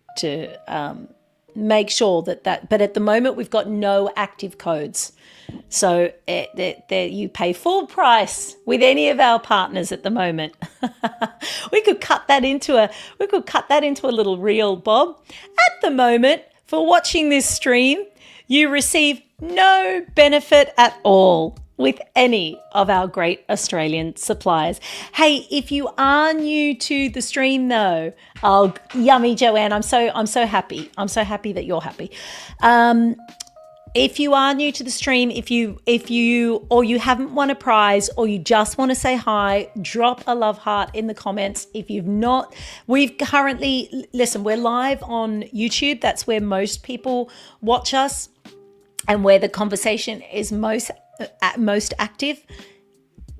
make sure that. But at the moment, we've got no active codes, so you pay full price with any of our partners at the moment. We could cut that into a little reel, Bob. At the moment, for watching this stream, you receive no benefit at all with any of our great Australian suppliers. Hey, if you are new to the stream though, oh, yummy, Joanne, I'm so happy. I'm so happy that you're happy. if you are new to the stream, if you or you haven't won a prize, or you just want to say hi, drop a love heart in the comments. If you've not, we're live on YouTube. That's where most people watch us and where the conversation is most active.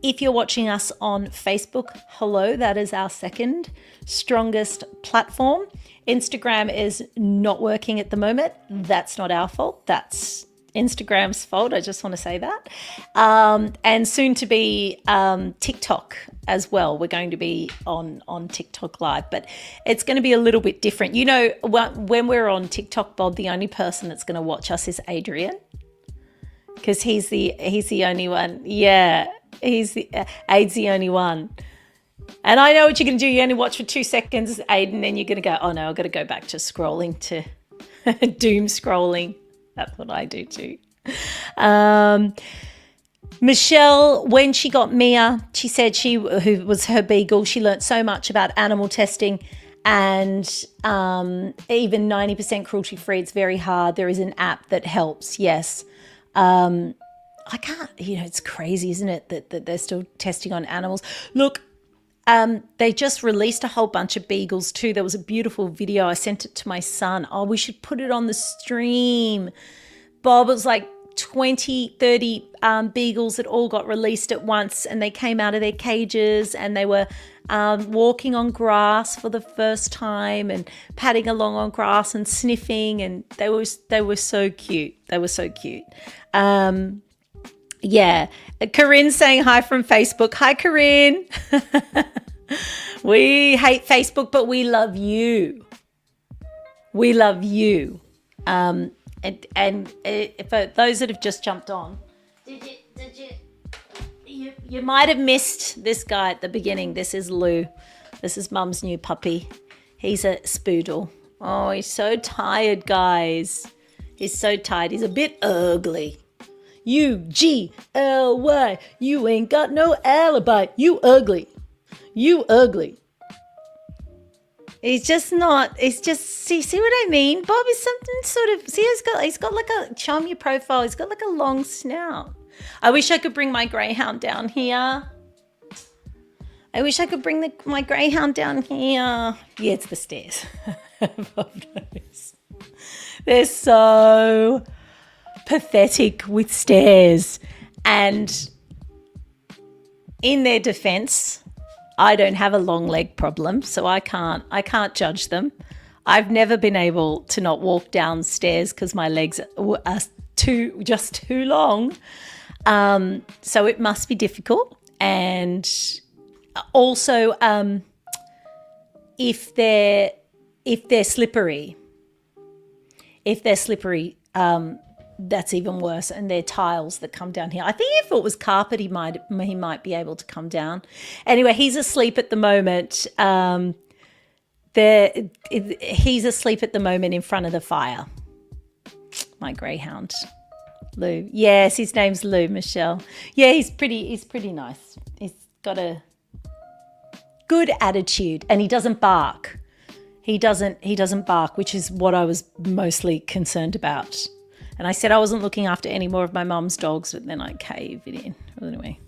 If you're watching us on Facebook, hello, that is our second strongest platform. Instagram is not working at the moment. That's not our fault. That's Instagram's fault. I just want to say that. And soon to be TikTok as well. We're going to be on TikTok Live, but it's going to be a little bit different. You know, when we're on TikTok, Bob, the only person that's going to watch us is Adrian, because he's the only one. Yeah, Aid's the only one. And I know what you're going to do. You only watch for 2 seconds, Aiden, and then you're going to go, oh no, I've got to go back to scrolling, to doom scrolling. That's what I do too. Michelle, when she got Mia, she said who was her beagle, she learnt so much about animal testing, and even 90% cruelty free. It's very hard. There is an app that helps. Yes. I can't, it's crazy, isn't it, that they're still testing on animals. Look, they just released a whole bunch of beagles too. There was a beautiful video. I sent it to my son. Oh, we should put it on the stream. Bob, it was like 20, 30 beagles that all got released at once, and they came out of their cages and they were walking on grass for the first time and padding along on grass and sniffing, and they were so cute. They were so cute. Yeah. Corinne's saying hi from Facebook. Hi, Corinne. We hate Facebook, but we love you. We love you. And for those that have just jumped on, you might have missed this guy at the beginning. This is Lou. This is Mum's new puppy. He's a spoodle. Oh, he's so tired, guys. He's so tired. He's a bit ugly. U-G-L-Y. You ain't got no alibi. You ugly. You ugly. He's just not, it's just, see what I mean? Bob is something sort of, see, he's got like a, charm your profile. He's got like a long snout. I wish I could bring my greyhound down here. I wish I could bring my greyhound down here. Yeah, it's the stairs. Bob knows. They're so pathetic with stairs, and in their defense, I don't have a long leg problem, so I can't judge them. I've never been able to not walk downstairs because my legs are too long. So it must be difficult. And also, if they're slippery, that's even worse. And they're tiles that come down here. I think if it was carpet, he might be able to come down. Anyway, he's asleep at the moment. He's asleep at the moment in front of the fire. My greyhound, Lou. Yes, his name's Lou, Michelle. Yeah, he's pretty nice. He's got a good attitude, and he doesn't bark. He doesn't bark, which is what I was mostly concerned about. And I said I wasn't looking after any more of my mum's dogs, but then I caved it in. Well, anyway.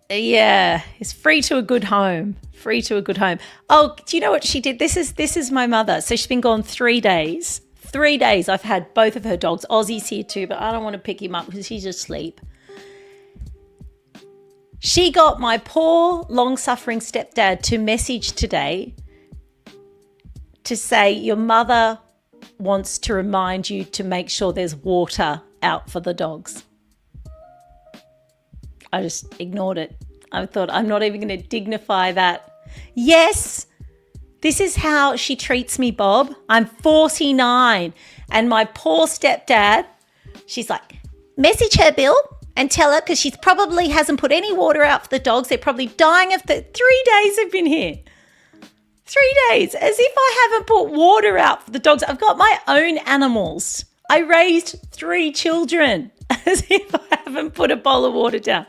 Yeah, it's free to a good home. Free to a good home. Oh, do you know what she did? This is my mother. So she's been gone 3 days. 3 days. I've had both of her dogs. Ozzy's here too, but I don't want to pick him up because he's asleep. She got my poor, long-suffering stepdad to message today to say, your mother wants to remind you to make sure there's water out for the dogs. I just ignored it. I thought, I'm not even going to dignify that. Yes, this is how she treats me, Bob. I'm 49, and my poor stepdad, she's like, message her, Bill, and tell her, because she probably hasn't put any water out for the dogs. They're probably dying of 3 days I've been here. 3 days, as if I haven't put water out for the dogs. I've got my own animals. I raised 3 children, as if I haven't put a bowl of water down.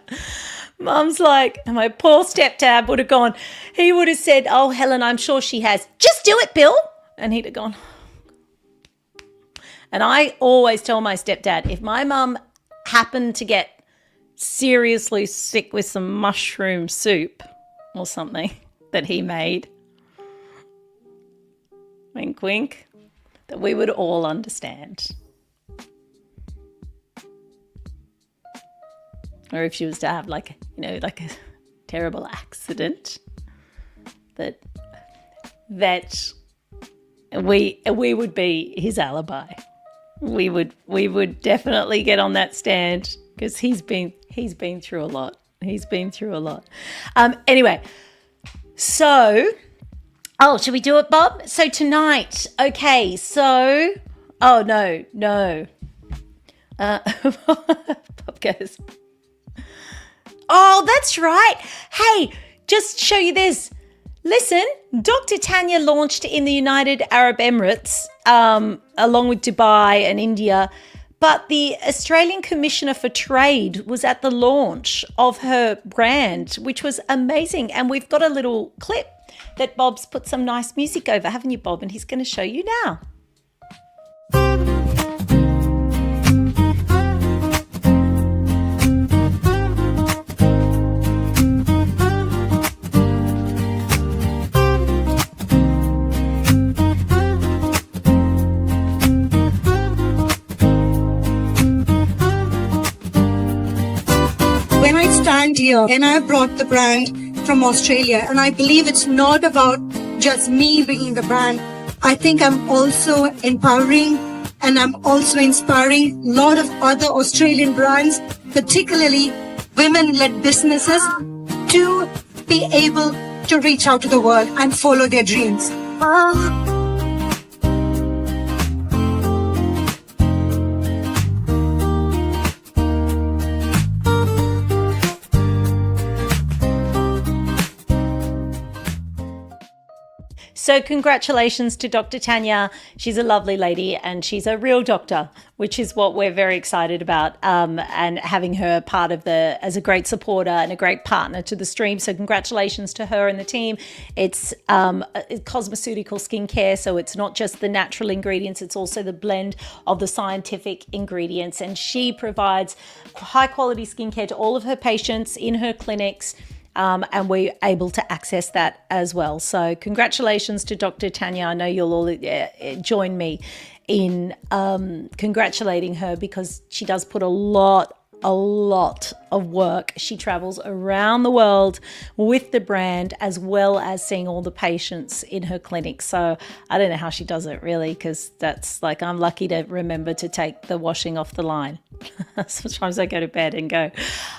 Mum's like, and my poor stepdad would have gone, he would have said, oh, Helen, I'm sure she has. Just do it, Bill. And he'd have gone, And I always tell my stepdad, if my mum happened to get seriously sick with some mushroom soup or something that he made, wink, wink, that we would all understand. Or if she was to have like a terrible accident, that we would be his alibi. We would definitely get on that stand because he's been through a lot. He's been through a lot. Anyway, so should we do it, Bob? So tonight, okay. So, no. Bob goes, oh, that's right. Hey, just show you this. Listen, Dr. Tanya launched in the United Arab Emirates, along with Dubai and India, but the Australian Commissioner for Trade was at the launch of her brand, which was amazing. And we've got a little clip that Bob's put some nice music over, haven't you, Bob? And he's going to show you now. When I stand here and I brought the brand from Australia, and I believe it's not about just me being the brand. I think I'm also empowering and I'm also inspiring a lot of other Australian brands, particularly women-led businesses, to be able to reach out to the world and follow their dreams. So congratulations to Dr. Tanya. She's a lovely lady and she's a real doctor, which is what we're very excited about, and having her part of as a great supporter and a great partner to the stream. So congratulations to her and the team. It's cosmeceutical skincare, so it's not just the natural ingredients, it's also the blend of the scientific ingredients. And she provides high quality skincare to all of her patients in her clinics. And we're able to access that as well. So congratulations to Dr. Tanya. I know you'll all join me in congratulating her because she does put a lot of work. She travels around the world with the brand as well as seeing all the patients in her clinic. So I don't know how she does it really, because that's like, I'm lucky to remember to take the washing off the line. Sometimes I go to bed and go,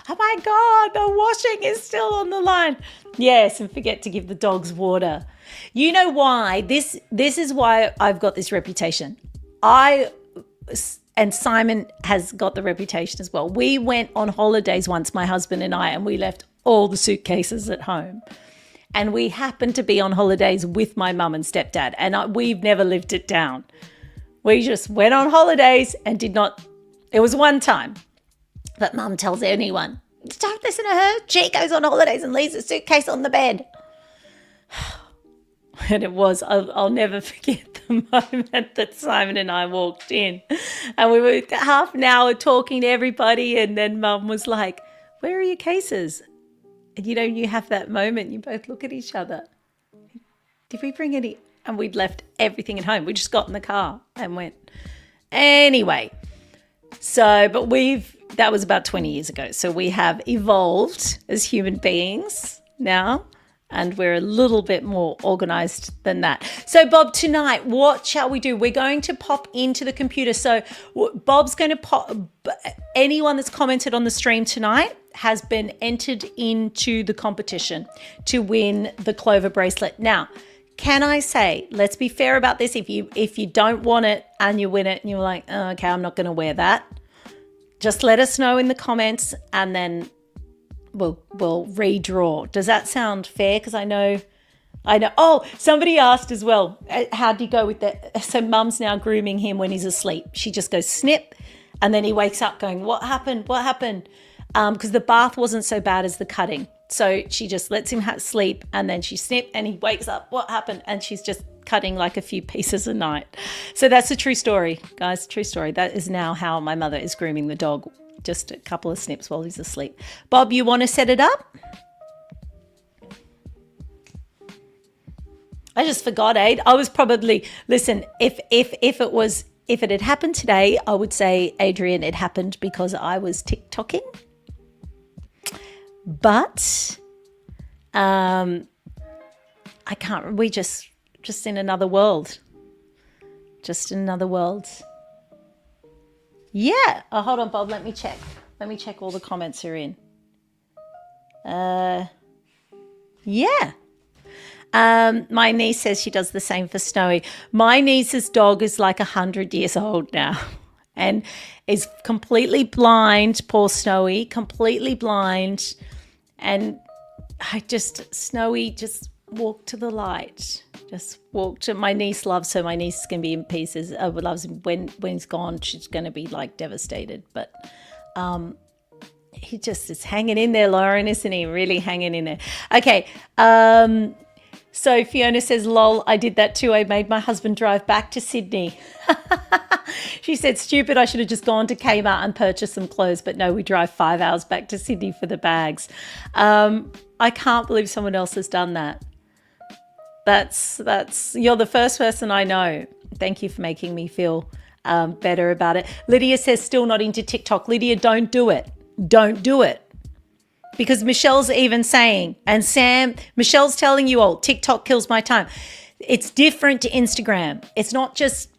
oh my God, the washing is still on the line. Yes, and forget to give the dogs water. You know why? This is why I've got this reputation. And Simon has got the reputation as well. We went on holidays once, my husband and I, and we left all the suitcases at home. And we happened to be on holidays with my mum and stepdad. And we've never lived it down. We just went on holidays and did not. It was one time. But mum tells anyone, don't listen to her. She goes on holidays and leaves a suitcase on the bed. And it was, I'll never forget the moment that Simon and I walked in and we were half an hour talking to everybody, and then Mum was like, where are your cases? And you have that moment, you both look at each other. Did we bring any? And we'd left everything at home. We just got in the car and went. Anyway, so, but that was about 20 years ago. So we have evolved as human beings now. And we're a little bit more organized than that. So, Bob, tonight, what shall we do? We're going to pop into the computer. So, Bob's going to pop. Anyone that's commented on the stream tonight has been entered into the competition to win the Clover bracelet. Now, can I say, let's be fair about this. If you don't want it and you win it and you're like, oh, okay, I'm not going to wear that, just let us know in the comments and then we'll redraw. Does that sound fair? Because I know. Oh, somebody asked as well, how'd you go with that? So Mum's now grooming him when he's asleep. She just goes snip, and then he wakes up going, what happened? What happened? Because the bath wasn't so bad as the cutting. So she just lets him sleep, and then she snip, and he wakes up. What happened? And she's just cutting like a few pieces a night. So that's a true story, guys. True story. That is now how my mother is grooming the dog. Just a couple of snips while he's asleep. Bob, you want to set it up? I just forgot, Aid. I was probably, listen, if it had happened today, I would say, Adrian, it happened because I was TikToking. But I can't, we just in another world. Just in another world. Yeah. Oh, hold on, Bob. Let me check. Let me check all the comments are in. Yeah. My niece says she does the same for Snowy. My niece's dog is like 100 years old now and is completely blind, poor Snowy, completely blind. And Snowy just walked to the light, just walked to, my niece loves her. My niece is going to be in pieces. Loves him. When he's gone, she's going to be like devastated. But he just is hanging in there, Lauren, isn't he? Really hanging in there. Okay. So Fiona says, lol, I did that too. I made my husband drive back to Sydney. She said, stupid, I should have just gone to Kmart and purchased some clothes. But no, we drive 5 hours back to Sydney for the bags. I can't believe someone else has done that. You're the first person I know. Thank you for making me feel better about it. Lydia says, still not into TikTok. Lydia, don't do it. Don't do it. Because Michelle's even saying, and Sam, Michelle's telling you all, TikTok kills my time. It's different to Instagram. It's not just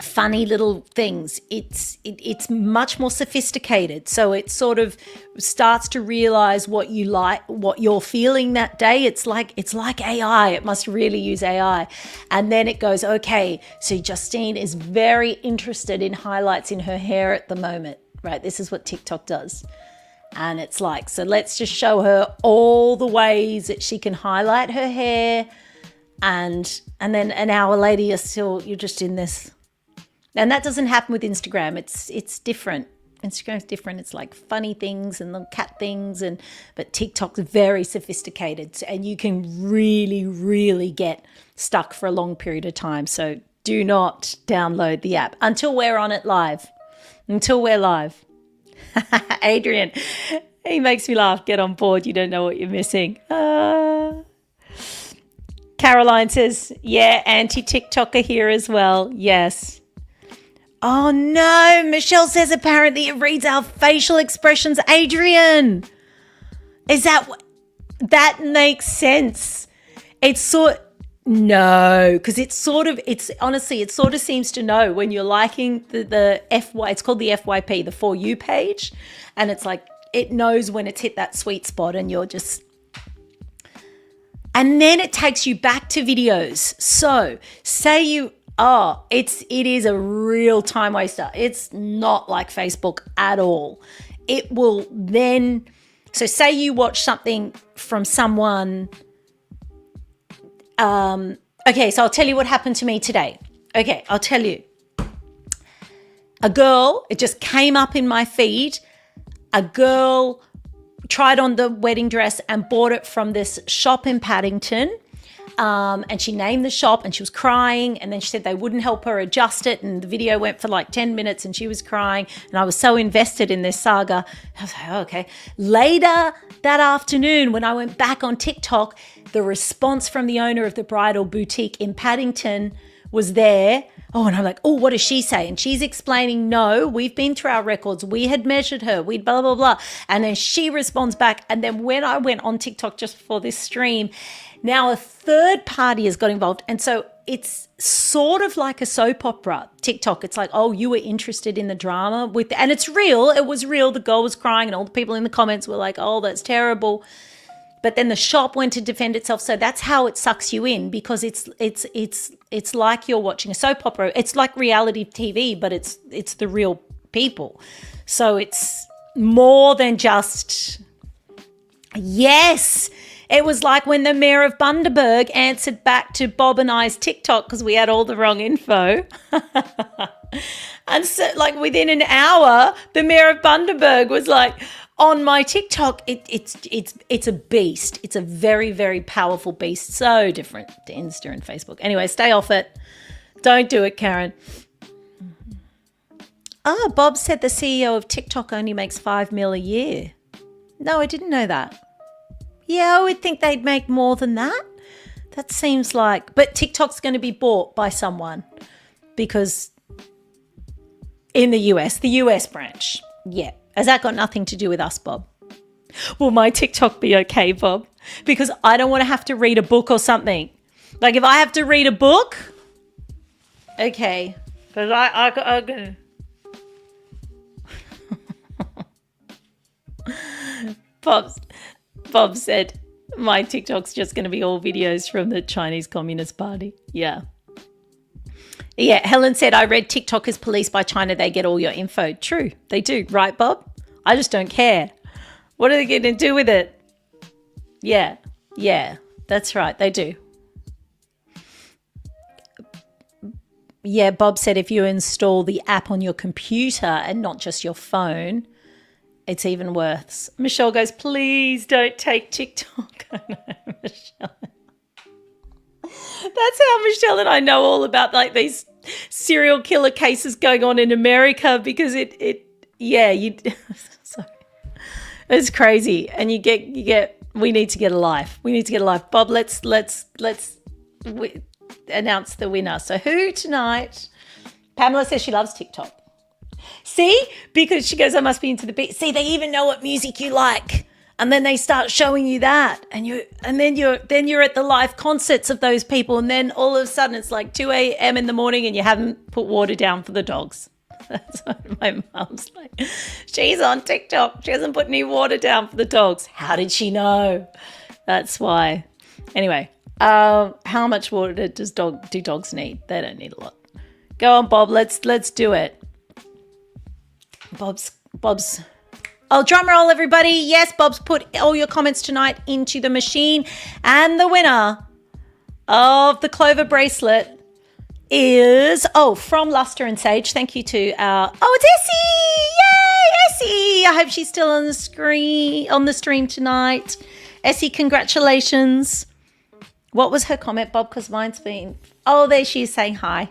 funny little things. It's much more sophisticated. So it sort of starts to realize what you like, what you're feeling that day. It's like AI. It must really use AI. And then it goes, okay, so Justine is very interested in highlights in her hair at the moment, right? This is what TikTok does. And it's like, so let's just show her all the ways that she can highlight her hair. And then an hour later, you're just in this. And that doesn't happen with Instagram. It's different. Instagram's different. It's like funny things and the cat things. But TikTok's very sophisticated. And you can really, really get stuck for a long period of time. So do not download the app until we're on it live. Until we're live. Adrian, he makes me laugh. Get on board. You don't know what you're missing. Caroline says, yeah, anti-TikToker here as well. Yes. Oh, no. Michelle says apparently it reads our facial expressions. Adrian, is that makes sense. No, because it sort of seems to know when you're liking the FY, it's called the FYP, the For You page. And it's like, it knows when it's hit that sweet spot and you're just, and then it takes you back to videos. So say it is a real time waster. It's not like Facebook at all. It will then, so say you watch something from someone. Okay, so I'll tell you what happened to me today. Okay, I'll tell you. A girl, it just came up in my feed. A girl tried on the wedding dress and bought it from this shop in Paddington. And she named the shop and she was crying. And then she said they wouldn't help her adjust it. And the video went for like 10 minutes and she was crying. And I was so invested in this saga. I was like, oh, okay. Later that afternoon, when I went back on TikTok, the response from the owner of the bridal boutique in Paddington was there. Oh, and I'm like, oh, what does she say? And she's explaining, no, we've been through our records. We had measured her. We'd blah, blah, blah. And then she responds back. And then when I went on TikTok just before this stream, now a third party has got involved. And so it's sort of like a soap opera, TikTok. It's like, oh, you were interested in the drama and it's real. It was real. The girl was crying and all the people in the comments were like, oh, that's terrible. But then the shop went to defend itself. So that's how it sucks you in, because it's like you're watching a soap opera. It's like reality TV, but it's the real people. So it's more than just, yes. It was like when the mayor of Bundaberg answered back to Bob and I's TikTok because we had all the wrong info. And so like within an hour, the mayor of Bundaberg was like, on my TikTok, it's a beast. It's a very, very powerful beast. So different to Insta and Facebook. Anyway, stay off it. Don't do it, Karen. Oh, Bob said the CEO of TikTok only makes $5 million a year. No, I didn't know that. Yeah, I would think they'd make more than that. That seems like... But TikTok's going to be bought by someone because in the US branch. Yeah. Has that got nothing to do with us, Bob? Will my TikTok be okay, Bob? Because I don't want to have to read a book or something. Like if I have to read a book, okay. Because I Bob said, my TikTok's just going to be all videos from the Chinese Communist Party. Yeah. Yeah, Helen said, I read TikTok is policed by China. They get all your info. True, they do. Right, Bob? I just don't care. What are they going to do with it? Yeah, that's right. They do. Yeah, Bob said if you install the app on your computer and not just your phone, it's even worse. Michelle goes, please don't take TikTok. I know, Michelle. That's how Michelle and I know all about like these serial killer cases going on in America because sorry. It's crazy. And we need to get a life. We need to get a life. Bob, let's announce the winner. So who tonight? Pamela says she loves TikTok. See? Because she goes, I must be into the beat. See, they even know what music you like. And then they start showing you that. And then you're at the live concerts of those people. And then all of a sudden it's like 2 a.m. in the morning and you haven't put water down for the dogs. That's what my mom's like. She's on TikTok. She hasn't put any water down for the dogs. How did she know? That's why. Anyway, how much water do dogs need? They don't need a lot. Go on, Bob. Let's do it. Bob's. Oh, drum roll, everybody. Yes, Bob's put all your comments tonight into the machine. And the winner of the Clover bracelet is, from Luster and Sage. Thank you to it's Essie. Yay, Essie. I hope she's still on the stream tonight. Essie, congratulations. What was her comment, Bob? Because mine's been, there she is saying hi.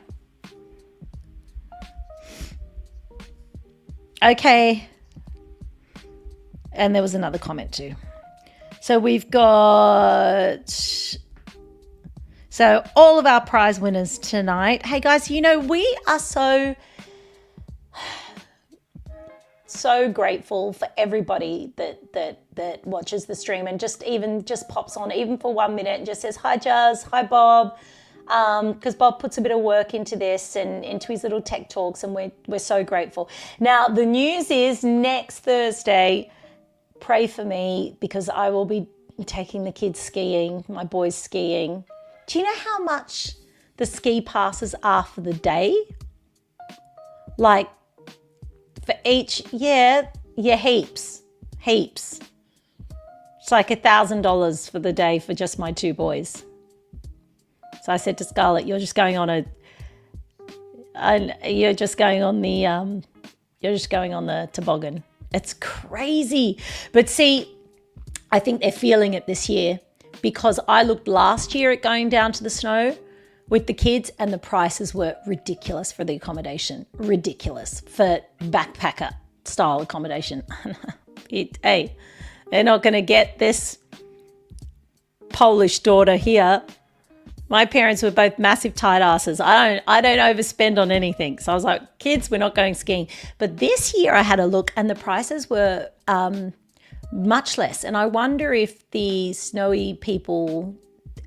Okay. And there was another comment too. So we've got... So all of our prize winners tonight. Hey guys, we are so grateful for everybody that watches the stream and just pops on even for 1 minute and just says, hi Juz, hi Bob. Because Bob puts a bit of work into this and into his little tech talks and we're so grateful. Now the news is next Thursday, pray for me because I will be taking the kids skiing, my boys skiing. Do you know how much the ski passes are for the day? Like for each, heaps. It's like $1,000 for the day for just my two boys. So I said to Scarlett, you're just going on the toboggan. It's crazy. But see, I think they're feeling it this year because I looked last year at going down to the snow with the kids and the prices were ridiculous for the accommodation. Ridiculous for backpacker style accommodation. They're not going to get this Polish daughter here. My parents were both massive tight asses. I don't overspend on anything. So I was like, kids, we're not going skiing. But this year I had a look and the prices were much less. And I wonder if the snowy people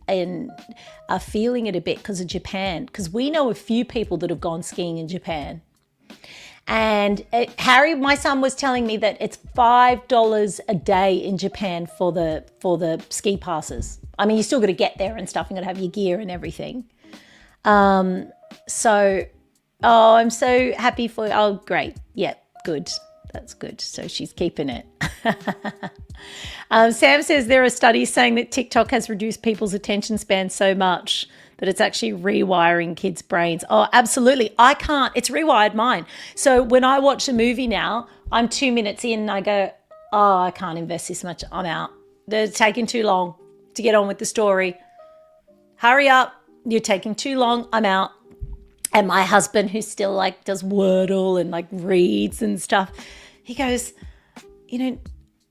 are feeling it a bit because of Japan. Because we know a few people that have gone skiing in Japan. And Harry, my son, was telling me that it's $5 a day in Japan for the ski passes. I mean, you still got to get there and stuff. You got to have your gear and everything. I'm so happy for you. Oh, great. Yeah, good. That's good. So she's keeping it. Sam says there are studies saying that TikTok has reduced people's attention span so much that it's actually rewiring kids' brains. Oh, absolutely. I can't. It's rewired mine. So when I watch a movie now, I'm 2 minutes in and I go, oh, I can't invest this much. I'm out. They're taking too long to get on with the story. Hurry up. You're taking too long. I'm out. And my husband, who still like does Wordle and like reads and stuff, he goes, you know,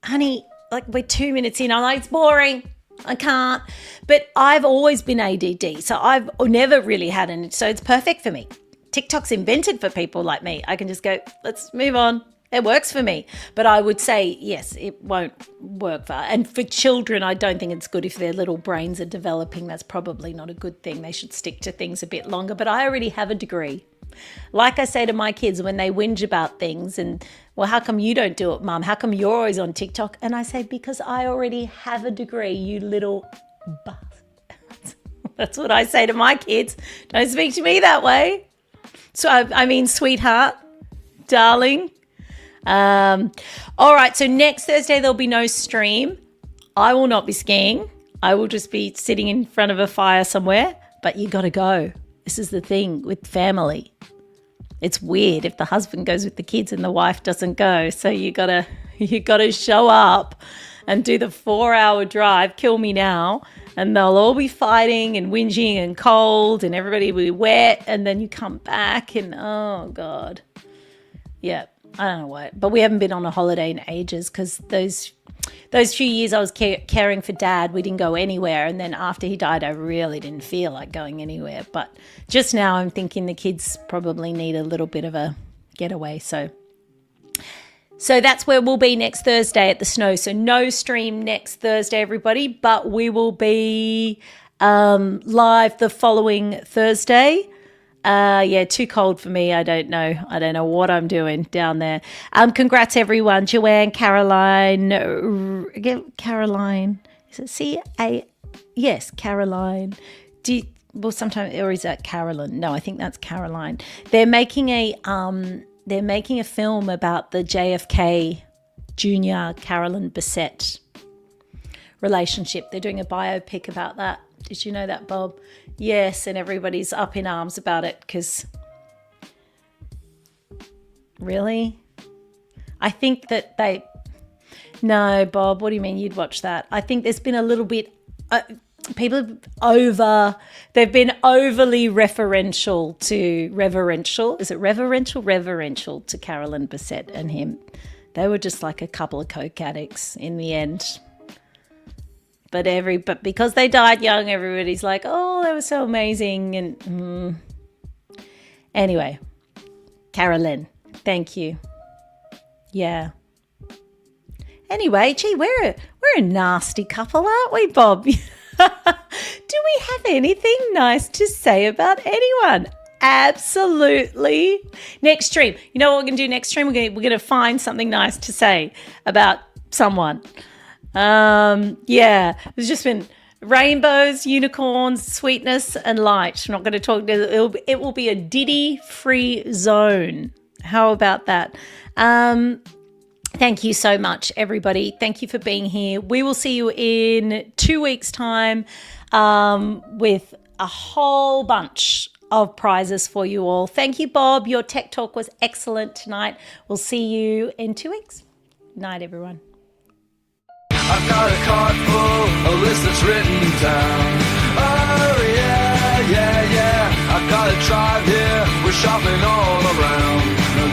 honey, like we're 2 minutes in. I'm like, it's boring. I can't. But I've always been ADD. So I've never really had it. So it's perfect for me. TikTok's invented for people like me. I can just go, let's move on. It works for me. But I would say, yes, it won't work for. And for children, I don't think it's good if their little brains are developing. That's probably not a good thing. They should stick to things a bit longer. But I already have a degree. Like I say to my kids when they whinge about things and, well, how come you don't do it, Mum? How come you're always on TikTok? And I say, because I already have a degree, you little bastard. That's what I say to my kids. Don't speak to me that way. So, I mean, sweetheart, darling. All right, so next Thursday there'll be no stream. I will not be skiing. I will just be sitting in front of a fire somewhere, but you got to go. This is the thing with family. It's weird if the husband goes with the kids and the wife doesn't go. So you got to show up and do the 4-hour drive, kill me now, and they'll all be fighting and whinging and cold and everybody will be wet, and then you come back and oh God. Yeah. I don't know what, but we haven't been on a holiday in ages because those few years I was caring for Dad, we didn't go anywhere. And then after he died, I really didn't feel like going anywhere. But just now I'm thinking the kids probably need a little bit of a getaway. So that's where we'll be next Thursday at the Snow. So no stream next Thursday, everybody, but we will be live the following Thursday. Yeah, too cold for me. I don't know what I'm doing down there. Congrats everyone. Joanne, Caroline, is it C-A? Yes, Caroline. Sometimes, or is that Carolyn? No, I think that's Caroline. They're making a film about the JFK Jr. Carolyn Bessette relationship. They're doing a biopic about that. Did you know that, Bob? Yes, and everybody's up in arms about it because, really? I think that no, Bob, what do you mean you'd watch that? I think there's been a little bit, they've been overly reverential to Carolyn Bessette and him. They were just like a couple of coke addicts in the end. But because they died young, everybody's like, oh, they were so amazing. And anyway, Carolyn, thank you. Yeah. Anyway, gee, we're a nasty couple, aren't we, Bob? Do we have anything nice to say about anyone? Absolutely. Next stream. You know what we're going to do next stream? We're going to find something nice to say about someone. Yeah, there's just been rainbows, unicorns, sweetness, and light. I'm not going to talk. It will be a Diddy-free zone. How about that? Thank you so much, everybody. Thank you for being here. We will see you in 2 weeks' time with a whole bunch of prizes for you all. Thank you, Bob. Your tech talk was excellent tonight. We'll see you in 2 weeks. Night, everyone. I've got a card full of lists that's written down. Oh yeah, yeah, yeah. I've got a tribe here, we're shopping all around.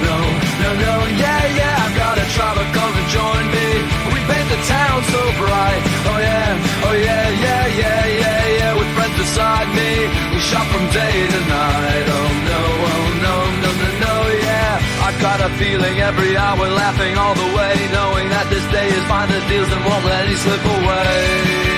No, yeah, yeah. I've got a tribe of come and join me. We paint the town so bright. Oh yeah, yeah, yeah, yeah. With friends beside me, we shop from day to night. Oh no, yeah. I got a feeling every hour laughing all the way, knowing that this day is fine, the deals and won't let any slip away.